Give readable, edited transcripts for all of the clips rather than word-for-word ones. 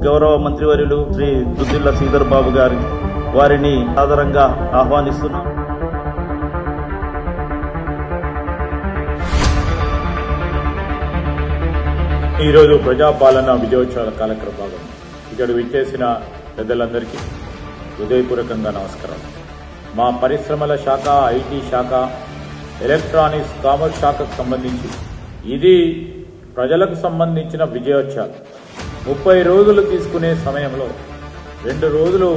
గౌరవ మంత్రివర్యులు శ్రీ దుద్దిళ్ల శ్రీధర్ బాబు గారి వారిని ఆదరంగా ఆహ్వానిస్తున్నాం. ఈరోజు ప్రజాపాలన విజయోత్సవాల కార్యక్రమ భాగం ఇక్కడ విచ్చేసిన పెద్దలందరికీ హృదయపూర్వకంగా నమస్కారం. మా పరిశ్రమల శాఖ, ఐటీ శాఖ, ఎలక్ట్రానిక్స్, కామర్స్ శాఖకు సంబంధించి ఇది ప్రజలకు సంబంధించిన విజయోత్సవాలు. 30 రోజులు తీసుకునే సమయంలో 2 రోజులు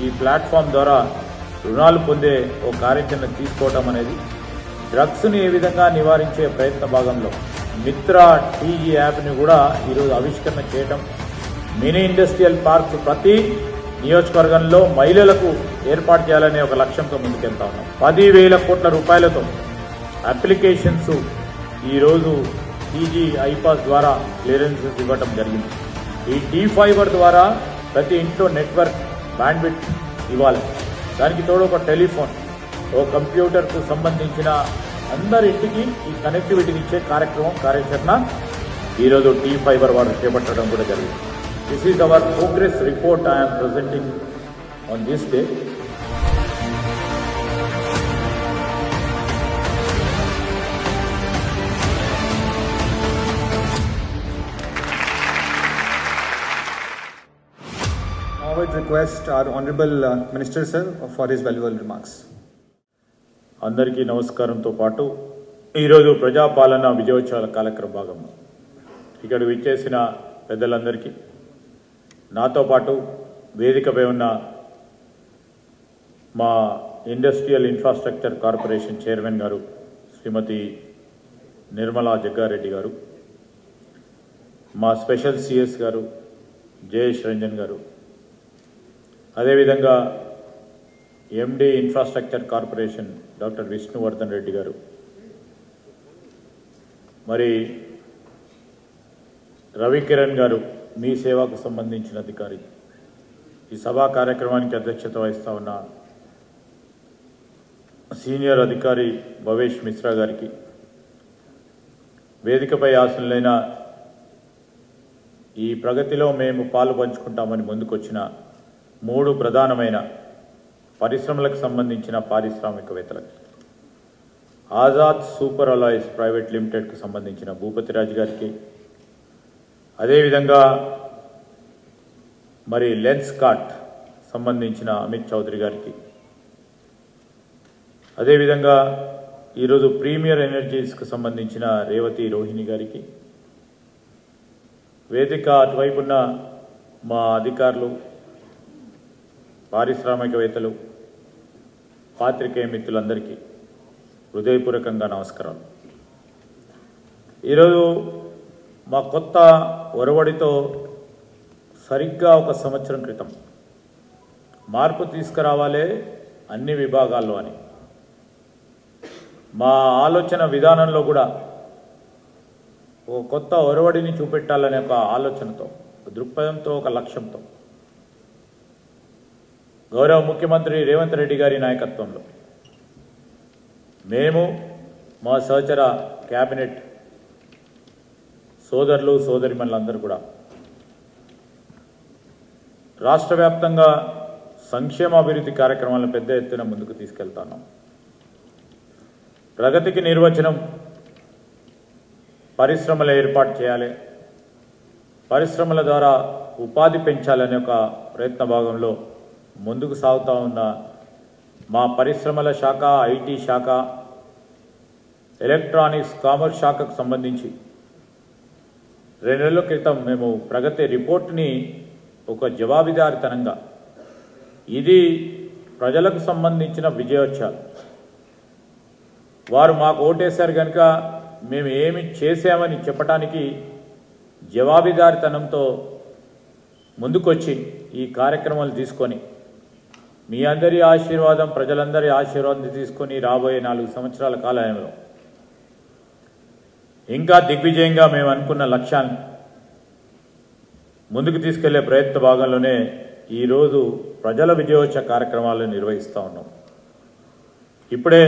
ఈ ప్లాట్ఫామ్ ద్వారా రుణాలు పొందే ఓ కార్యాచరణ తీసుకోవడం అనేది, డ్రగ్స్ని ఏ విధంగా నివారించే ప్రయత్న భాగంలో మిత్ర టీజీ యాప్ని కూడా ఈరోజు ఆవిష్కరణ చేయడం, మినీ ఇండస్ట్రియల్ పార్క్స్ ప్రతి నియోజకవర్గంలో మహిళలకు ఏర్పాటు చేయాలనే ఒక లక్ష్యంతో ముందుకెళ్తా ఉన్నాం. 10,000 కోట్ల రూపాయలతో అప్లికేషన్స్ ఈరోజు టీజీ ఐపాస్ ద్వారా క్లియరెన్సెస్ ఇవ్వడం జరిగింది. ఈ D5 ద్వారా ప్రతి ఇంట్లో నెట్వర్క్ బ్యాండ్విడ్త్ ఇవ్వాలి. దానికి తోడు ఒక టెలిఫోన్, ఓ కంప్యూటర్కు సంబంధించిన అందరింటికి ఈ కనెక్టివిటీని ఇచ్చే కార్యాచరణ ఈరోజు D5 వారు చేపట్టడం కూడా జరిగింది. This is our progress report I'm presenting on this day. I would request our Honorable Minister Sir for his valuable remarks. అందరికీ నమస్కారంతో పాటు ఈరోజు ప్రజాపాలన విజయోత్సవాల కార్యక్రమ భాగం ఇక్కడ విచ్చేసిన పెద్దలందరికీ, నాతో పాటు వేదికపై ఉన్న మా ఇండస్ట్రియల్ ఇన్ఫ్రాస్ట్రక్చర్ కార్పొరేషన్ చైర్మన్ గారు శ్రీమతి నిర్మలా జగ్గారెడ్డి గారు, మా స్పెషల్ సిఎస్ గారు జయేష్ రంజన్ గారు, అదేవిధంగా MD infrastructure corporation doctor Vishnuvardhan Reddy గారు, మరి రవికిరణ్ గారు మీ సేవకు సంబంధించిన అధికారి, ఈ సభా కార్యక్రమానికి అధ్యక్షత వహిస్తా ఉన్న సీనియర్ అధికారి భవేష్ మిశ్రా గారికి, వేదికపై ఆసనులైన ఈ ప్రగతిలో మేము పాలు పంచుకుంటామని ముందుకొచ్చిన 3 ప్రధానమైన పరిశ్రమలకు సంబంధించిన పారిశ్రామికవేత్తలకు, ఆజాద్ సూపర్ అలాయ్స్ ప్రైవేట్ లిమిటెడ్కు సంబంధించిన భూపతిరాజు గారికి, అదేవిధంగా మరి లెన్స్కార్ట్ సంబంధించిన అమిత్ చౌదరి గారికి, అదేవిధంగా ఈరోజు ప్రీమియర్ ఎనర్జీస్కు సంబంధించిన రేవతి రోహిణి గారికి, వేదిక అటువైపున్న మా అధికారులు, పారిశ్రామికవేత్తలు, పాత్రికేయ మిత్రులందరికీ హృదయపూర్వకంగా నమస్కారం. ఈరోజు మా కొత్త ఒరవడితో సరిగ్గా 1 సంవత్సరం క్రితం మార్పు తీసుకురావాలే అన్ని విభాగాల్లో అని మా ఆలోచన విధానంలో కూడా ఒక కొత్త ఒరవడిని చూపెట్టాలనే ఒక ఆలోచనతో, దృక్పథంతో, ఒక లక్ష్యంతో గౌరవ ముఖ్యమంత్రి రేవంత్ రెడ్డి గారి నాయకత్వంలో మేము, మా సహచర క్యాబినెట్ సోదరులు సోదరిమణులందరూ కూడా రాష్ట్ర వ్యాప్తంగా సంక్షేమాభివృద్ధి కార్యక్రమాలను పెద్ద ఎత్తున ముందుకు తీసుకెళ్తున్నాం. ప్రగతికి నిర్వచనం పరిశ్రమలు ఏర్పాటు చేయాలి, పరిశ్రమల ద్వారా ఉపాధి పెంచాలనే ఒక ప్రయత్న భాగంలో ముందుకు సాగుతూ ఉన్న మా పరిశ్రమల శాఖ, ఐటీ శాఖ, ఎలక్ట్రానిక్స్, కామర్స్ శాఖకు సంబంధించి 2 నెలల క్రితం మేము ప్రగతి రిపోర్ట్ని ఒక జవాబుదారీతనంగా, ఇది ప్రజలకు సంబంధించిన విజయోత్సవాలు, వారు మాకు ఓటేశారు కనుక మేము ఏమి చేశామని చెప్పడానికి జవాబుదారీతనంతో ముందుకొచ్చి ఈ కార్యక్రమాలు తీసుకొని మీ అందరి ఆశీర్వాదం, ప్రజలందరి ఆశీర్వాదం తీసుకొని రాబోయే 4 సంవత్సరాల కాలంలో ఇంకా దిగ్విజయంగా మేము అనుకున్న లక్ష్యాన్ని ముందుకు తీసుకెళ్లే ప్రయత్న భాగంలోనే ఈరోజు ప్రజల విజయోత్సవ కార్యక్రమాలను నిర్వహిస్తూ ఉన్నాం. ఇప్పుడే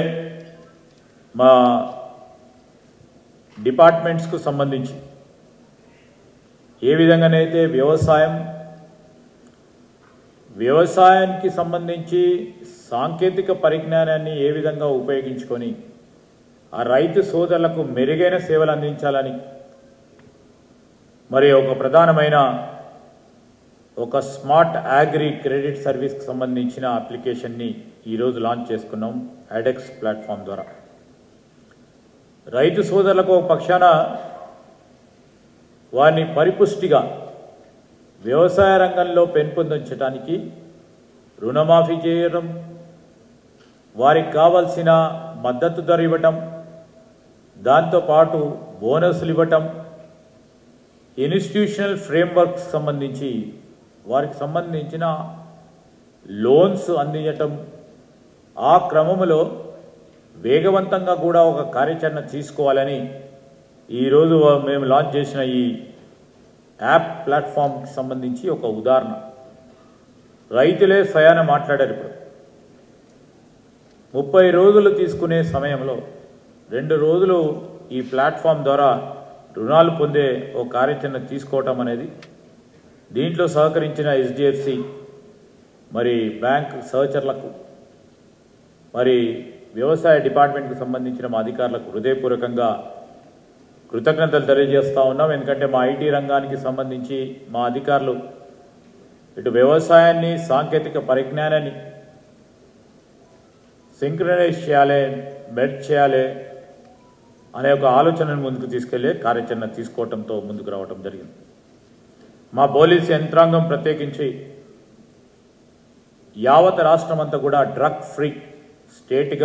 మా డిపార్ట్మెంట్స్కు సంబంధించి ఏ విధంగానైతే వ్యవసాయం, వ్యవసాయానికి సంబంధించి సాంకేతిక పరిజ్ఞానాన్ని ఏ విధంగా ఉపయోగించుకొని ఆ రైతు సోదరులకు మెరుగైన సేవలు అందించాలని మరి ఒక ప్రధానమైన ఒక స్మార్ట్ అగ్రి క్రెడిట్ సర్వీస్కి సంబంధించిన అప్లికేషన్ని ఈరోజు లాంచ్ చేసుకున్నాం ఐడెక్స్ ప్లాట్ఫామ్ ద్వారా. రైతు సోదరులకు ఒక పక్షాన వారిని పరిపుష్టిగా వ్యవసాయ రంగంలో పెంపొందించడానికి రుణమాఫీ చేయడం, వారికి కావాల్సిన మద్దతు ధర ఇవ్వటం, దాంతోపాటు బోనస్లు ఇవ్వటం, ఇన్స్టిట్యూషనల్ ఫ్రేమ్వర్క్స్ సంబంధించి వారికి సంబంధించిన లోన్స్ అందించటం, ఆ క్రమంలో వేగవంతంగా కూడా ఒక కార్యాచరణ తీసుకోవాలని ఈరోజు మేము లాంచ్ చేసిన ఈ యాప్ ప్లాట్ఫామ్కి సంబంధించి ఒక ఉదాహరణ. రైతులే స్వయాన మాట్లాడారు. ఇప్పుడు 30 రోజులు తీసుకునే సమయంలో 2 రోజులు ఈ ప్లాట్ఫామ్ ద్వారా రుణాలు పొందే ఒక కార్యాచరణ తీసుకోవటం అనేది, దీంట్లో సహకరించిన HDFC మరి బ్యాంక్ సహచరులకు మరి వ్యవసాయ డిపార్ట్మెంట్కి సంబంధించిన మా అధికారులకు హృదయపూర్వకంగా కృతజ్ఞతలు తెలియజేస్తూ ఉన్నాం. ఎందుకంటే మా ఐటీ రంగానికి సంబంధించి మా అధికారులు ఇటు వ్యవసాయాన్ని, సాంకేతిక పరిజ్ఞానాన్ని సింక్రనైజ్ చేయాలి, మెర్జ్ చేయాలి అనే ఒక ఆలోచనను ముందుకు తీసుకెళ్లే కార్యాచరణ తీసుకోవడంతో ముందుకు రావడం జరిగింది. మా పోలీసు యంత్రాంగం ప్రత్యేకించి యావత్ రాష్ట్రం అంతా కూడా డ్రగ్ ఫ్రీ స్టేట్గా